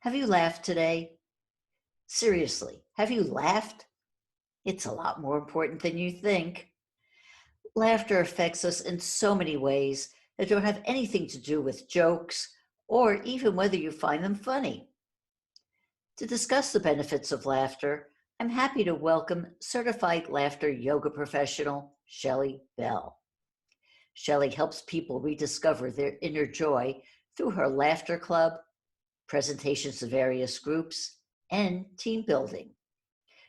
Have you laughed today? Seriously, have you laughed? It's a lot more important than you think. Laughter affects us in so many ways that don't have anything to do with jokes or even whether you find them funny. To discuss the benefits of laughter, I'm happy to welcome certified laughter yoga professional Shelley Bell. Shelley helps people rediscover their inner joy through her laughter club, presentations to various groups, and team building.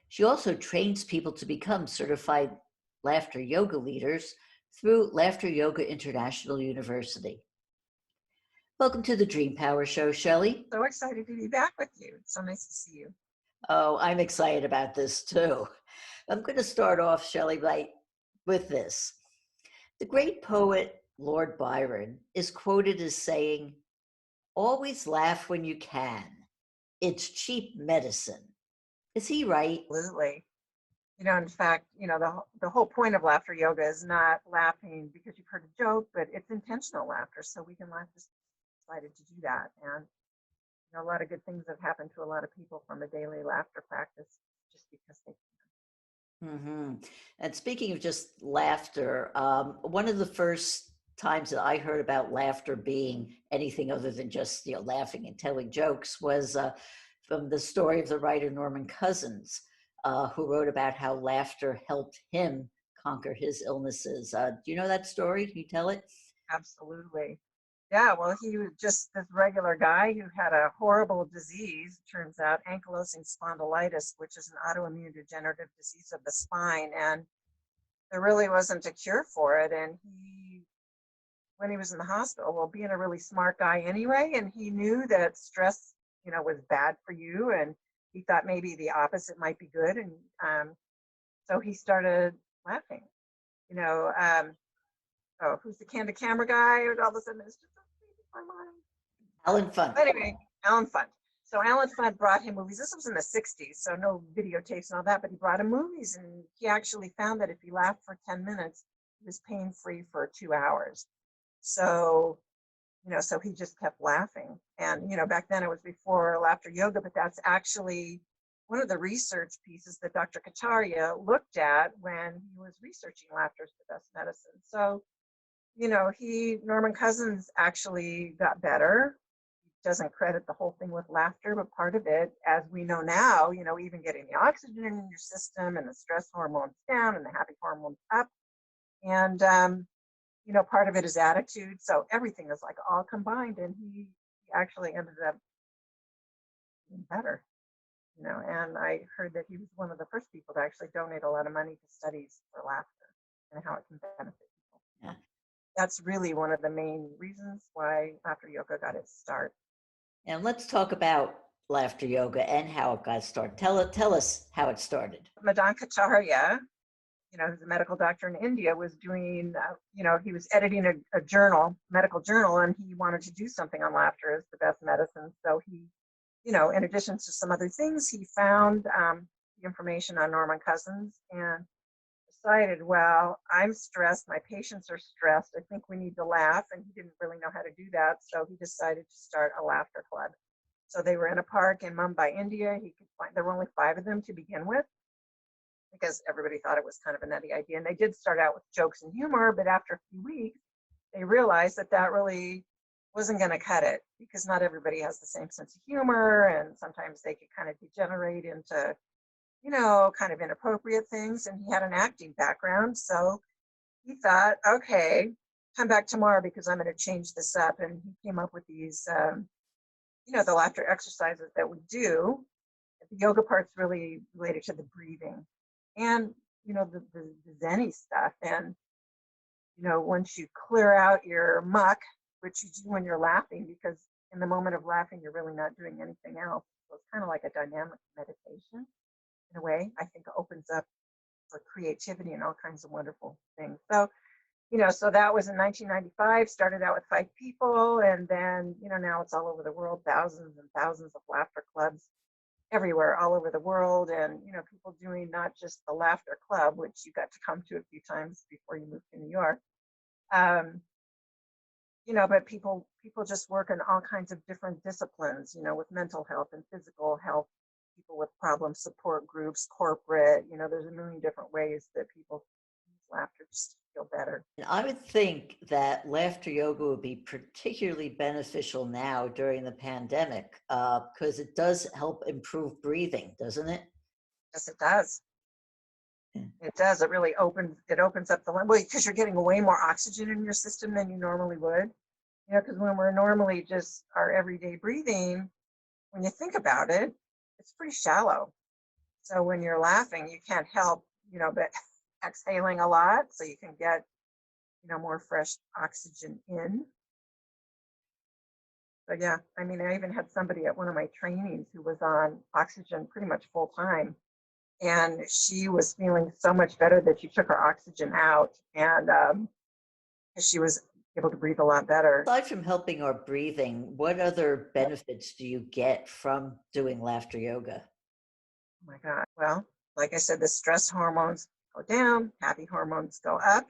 She also trains people to become certified laughter yoga leaders through Laughter Yoga International University. Welcome to the Dream Power Show, Shelley. So excited to be back with you. It's so nice to see you. Oh, I'm excited about this too. I'm going to start off, Shelley, with this. The great poet Lord Byron is quoted as saying, "Always laugh when you can. It's cheap medicine." Is he right? Absolutely. In fact, the whole point of laughter yoga is not laughing because you've heard a joke, but it's intentional laughter. So we can laugh, just decided to do that. And a lot of good things have happened to a lot of people from a daily laughter practice just because they Hmm. And speaking of just laughter, one of the first times that I heard about laughter being anything other than just laughing and telling jokes was from the story of the writer Norman Cousins, who wrote about how laughter helped him conquer his illnesses. Do you know that story? Can you tell it? absolutely. Yeah, well, he was just this regular guy who had a horrible disease, turns out ankylosing spondylitis, which is an autoimmune degenerative disease of the spine. And there really wasn't a cure for it. And when he was in the hospital, well, being a really smart guy anyway, and he knew that stress, was bad for you. And he thought maybe the opposite might be good. And so he started laughing, you know. Oh, who's the candid camera guy? And all of a sudden, it's just my mind. Alan Funt. Anyway, Alan Funt. So Alan Funt brought him movies. This was in the 60s, so no videotapes and all that, but he brought him movies, and he actually found that if he laughed for 10 minutes, he was pain-free for 2 hours. So, so he just kept laughing. And, back then it was before laughter yoga, but that's actually one of the research pieces that Dr. Kataria looked at when he was researching laughter is the best medicine. So, Norman Cousins actually got better. He doesn't credit the whole thing with laughter, but part of it, as we know now, even getting the oxygen in your system and the stress hormones down and the happy hormones up. And, part of it is attitude. So everything is like all combined. And he actually ended up being better, and I heard that he was one of the first people to actually donate a lot of money to studies for laughter and how it can benefit people. Yeah. That's really one of the main reasons why laughter yoga got its start. And let's talk about laughter yoga and how it got started. Tell us how it started. Madan Kataria, who's a medical doctor in India, was doing, he was editing a journal, medical journal, and he wanted to do something on laughter as the best medicine. So he, in addition to some other things, he found the information on Norman Cousins and decided, well, I'm stressed, my patients are stressed, I think we need to laugh. And he didn't really know how to do that, so he decided to start a laughter club. So they were in a park in Mumbai, India. There were only 5 of them to begin with because everybody thought it was kind of a nutty idea. And they did start out with jokes and humor, but after a few weeks, they realized that really wasn't going to cut it because not everybody has the same sense of humor, and sometimes they could kind of degenerate into kind of inappropriate things. And he had an acting background. So he thought, okay, come back tomorrow because I'm going to change this up. And he came up with these, the laughter exercises that we do. The yoga part's really related to the breathing and, the Zen-y stuff. And, once you clear out your muck, which you do when you're laughing, because in the moment of laughing, you're really not doing anything else. So it's kind of like a dynamic meditation. In a way, I think it opens up for creativity and all kinds of wonderful things. So, so that was in 1995, started out with 5 people. And then, now it's all over the world, thousands and thousands of laughter clubs everywhere, all over the world. And, people doing not just the laughter club, which you got to come to a few times before you moved to New York, but people just work in all kinds of different disciplines, with mental health and physical health, people with problem support groups, corporate, there's a million different ways that people use laughter just to feel better. And I would think that laughter yoga would be particularly beneficial now during the pandemic because it does help improve breathing, doesn't it? Yes, it does. Yeah. It does. It opens up the lung, well, because you're getting way more oxygen in your system than you normally would. Because when we're normally just our everyday breathing, when you think about it, it's pretty shallow. So when you're laughing, you can't help, but exhaling a lot so you can get, more fresh oxygen in. So yeah, I mean, I even had somebody at one of my trainings who was on oxygen pretty much full time, and she was feeling so much better that she took her oxygen out, and she was able to breathe a lot better. Aside from helping our breathing, what other benefits do you get from doing laughter yoga? Oh my God. Well, like I said, the stress hormones go down, happy hormones go up.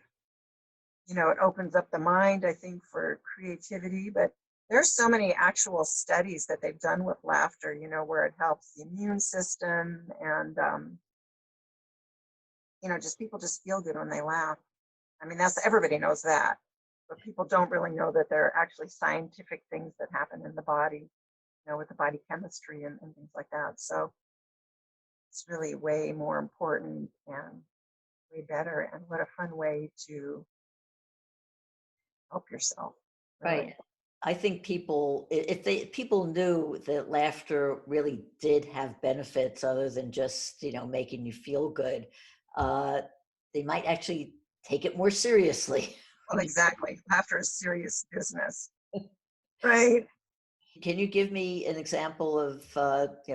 It opens up the mind, I think, for creativity. But there's so many actual studies that they've done with laughter, where it helps the immune system and, just people just feel good when they laugh. I mean, everybody knows that. But people don't really know that there are actually scientific things that happen in the body, with the body chemistry and things like that. So it's really way more important and way better. And what a fun way to help yourself, Right. really. I think if people knew that laughter really did have benefits other than just, making you feel good, uh, they might actually take it more seriously. Well, exactly. Laughter is serious business, right? Can you give me an example of,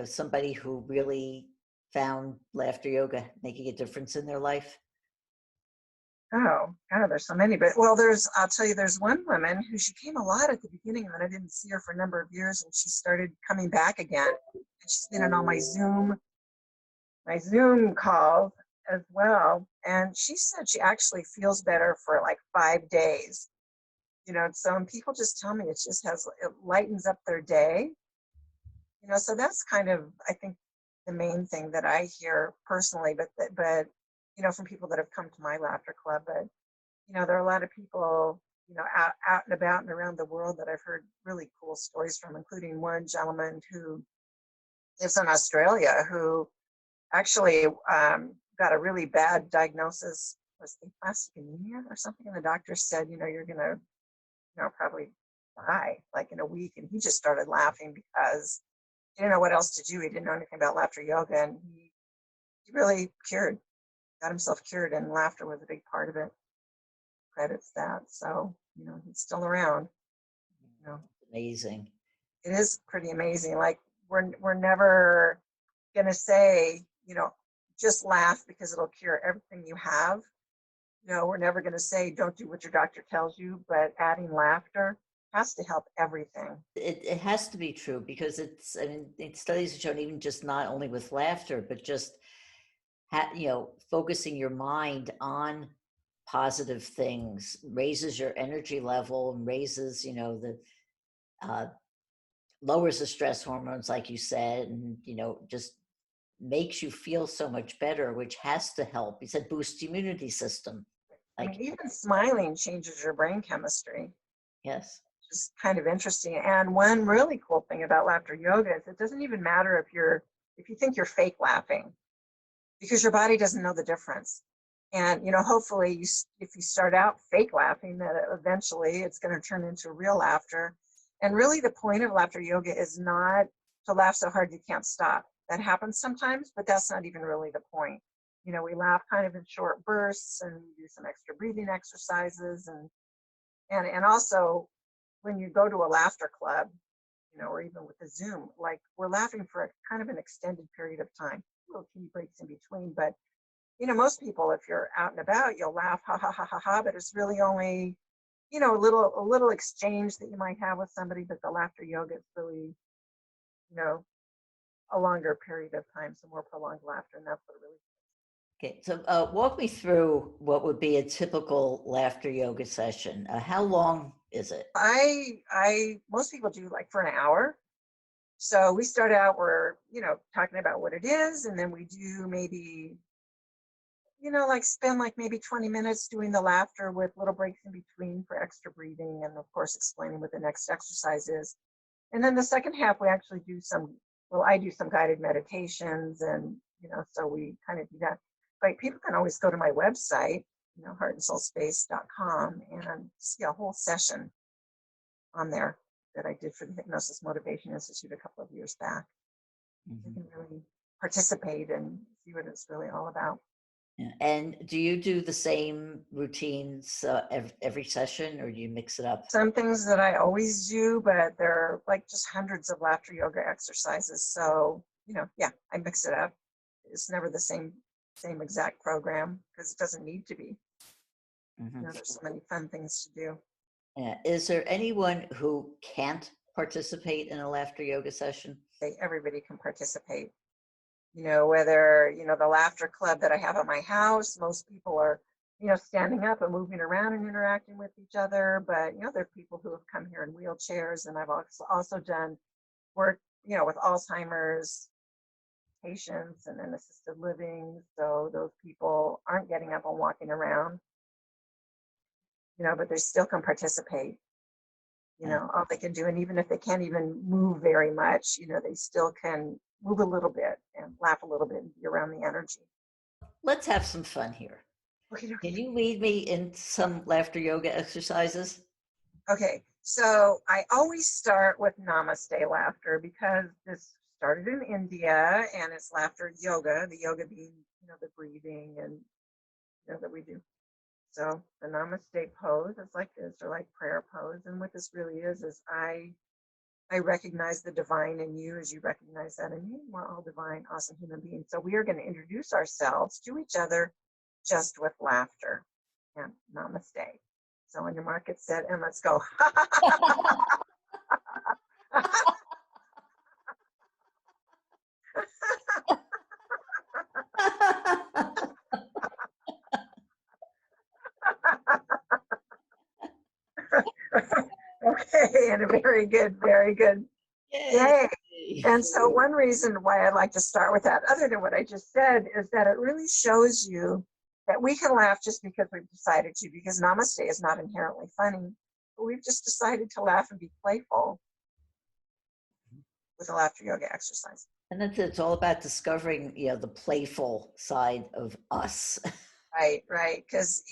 somebody who really found laughter yoga making a difference in their life? Oh, God, there's so many. But, I'll tell you, there's one woman who she came a lot at the beginning, and then I didn't see her for a number of years, and she started coming back again. And she's been in all my Zoom calls as well. And she said she actually feels better for like 5 days. So when people just tell me it lightens up their day. So that's kind of, I think, the main thing that I hear personally, but from people that have come to my laughter club. But there are a lot of people, out and about and around the world that I've heard really cool stories from, including one gentleman who lives in Australia who actually got a really bad diagnosis, was aplastic anemia or something, and the doctor said, you're gonna, probably die like in a week, and he just started laughing because he didn't know what else to do. He didn't know anything about laughter yoga, and he really got himself cured, and laughter was a big part of it. Credits that, so he's still around. You know, Amazing. it is pretty amazing. Like we're never gonna say, just laugh because it'll cure everything you have. We're never going to say don't do what your doctor tells you, but adding laughter has to help everything. It has to be true because I mean, studies have shown even just not only with laughter, but just, focusing your mind on positive things raises your energy level and raises, uh, lowers the stress hormones, like you said, and, just makes you feel so much better, which has to help. You said boost immunity system. I mean, Like, even smiling changes your brain chemistry, yes. which is kind of interesting. And one really cool thing about laughter yoga is it doesn't even matter if you think you're fake laughing, because your body doesn't know the difference. And hopefully, if you start out fake laughing, that eventually it's going to turn into real laughter. And really, the point of laughter yoga is not to laugh so hard you can't stop. That happens sometimes, but that's not even really the point. We laugh kind of in short bursts, and we do some extra breathing exercises, and also when you go to a laughter club, or even with the Zoom, like we're laughing for a kind of an extended period of time, little tea breaks in between. But most people, if you're out and about, you'll laugh, ha ha ha ha ha. But it's really only, a little exchange that you might have with somebody. But the laughter yoga is really, you know, a longer period of time, so more prolonged laughter, and that's what it really. Okay, so walk me through what would be a typical laughter yoga session. How long is it? Most people do like for an hour. So we start out, we're, talking about what it is, and then we do maybe, like spend like maybe 20 minutes doing the laughter with little breaks in between for extra breathing, and of course explaining what the next exercise is. And then the second half, we actually do I do some guided meditations, and, so we kind of do that. But people can always go to my website, heartandsoulspace.com, and see a whole session on there that I did for the Hypnosis Motivation Institute a couple of years back. You Mhm. can really participate and see what it's really all about. Yeah. And do you do the same routines every session, or do you mix it up? Some things that I always do, but they're like just hundreds of laughter yoga exercises. So, yeah, I mix it up. It's never the same exact program because it doesn't need to be. Mhm. There's so many fun things to do. Yeah. Is there anyone who can't participate in a laughter yoga session? Everybody can participate. Whether, the laughter club that I have at my house, most people are, standing up and moving around and interacting with each other. But, there are people who have come here in wheelchairs, and I've also done work, with Alzheimer's patients and in assisted living. So those people aren't getting up and walking around, but they still can participate. Yeah. All they can do, and even if they can't even move very much, they still can move a little bit and laugh a little bit and be around the energy. Let's have some fun here. Okay, Can okay. you lead me in some laughter yoga exercises? Okay, so I always start with Namaste laughter because this started in India, and it's laughter yoga, the yoga being, the breathing and, that we do. So the Namaste pose is like this, or like prayer pose. And what this really is I recognize the divine in you as you recognize that in me. We're all divine, awesome human beings. So we are going to introduce ourselves to each other just with laughter. And namaste. So on your mark, get set, and let's go. Okay, and very good, very good. Yay. Yay. And so one reason why I'd like to start with that, other than what I just said, is that it really shows you that we can laugh just because we've decided to, because namaste is not inherently funny, but we've just decided to laugh and be playful with a laughter yoga exercise. And it's all about discovering, the playful side of us. Right, right. Because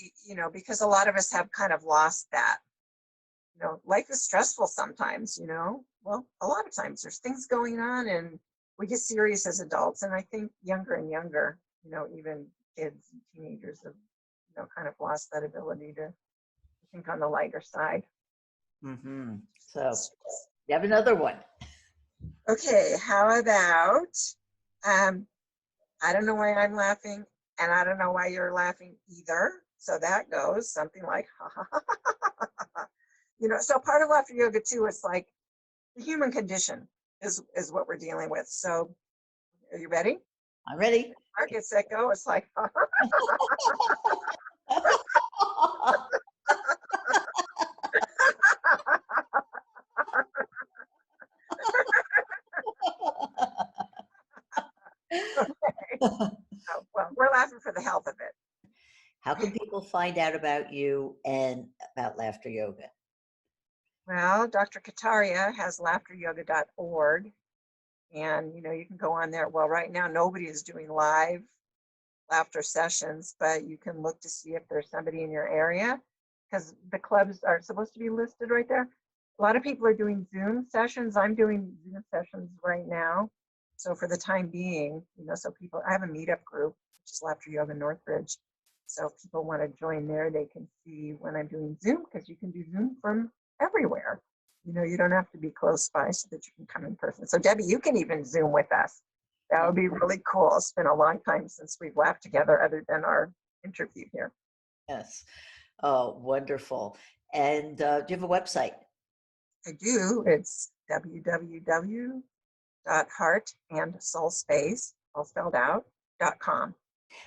a lot of us have kind of lost that. Life is stressful sometimes, Well, a lot of times there's things going on, and we get serious as adults. And I think younger and younger, even kids and teenagers have, kind of lost that ability to think on the lighter side. So you have another one. Okay, how about, I don't know why I'm laughing, and I don't know why you're laughing either. So that goes something like, ha ha ha ha ha ha. So part of laughter yoga too is like the human condition is what we're dealing with. So are you ready? I'm ready. Mark, get set, go. It's like well, we're laughing for the health of it. How can people find out about you and about laughter yoga? Well, Dr. Kataria has laughteryoga.org, and you can go on there. Well, right now nobody is doing live laughter sessions, but you can look to see if there's somebody in your area, because the clubs are supposed to be listed right there. A lot of people are doing Zoom sessions. I'm doing Zoom sessions right now. So for the time being, so people, I have a meetup group, which is Laughter Yoga Northridge. So if people want to join there, they can see when I'm doing Zoom, because you can do Zoom from everywhere. You don't have to be close by so that you can come in person. So Debbie, you can even Zoom with us. That would be really cool. It's been a long time since we've laughed together other than our interview here. Yes. Oh, wonderful. And do you have a website? I do. It's www.heartandsoulspace, all spelled out, .com.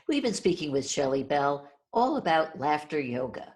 We've been speaking with Shelley Bell all about laughter yoga.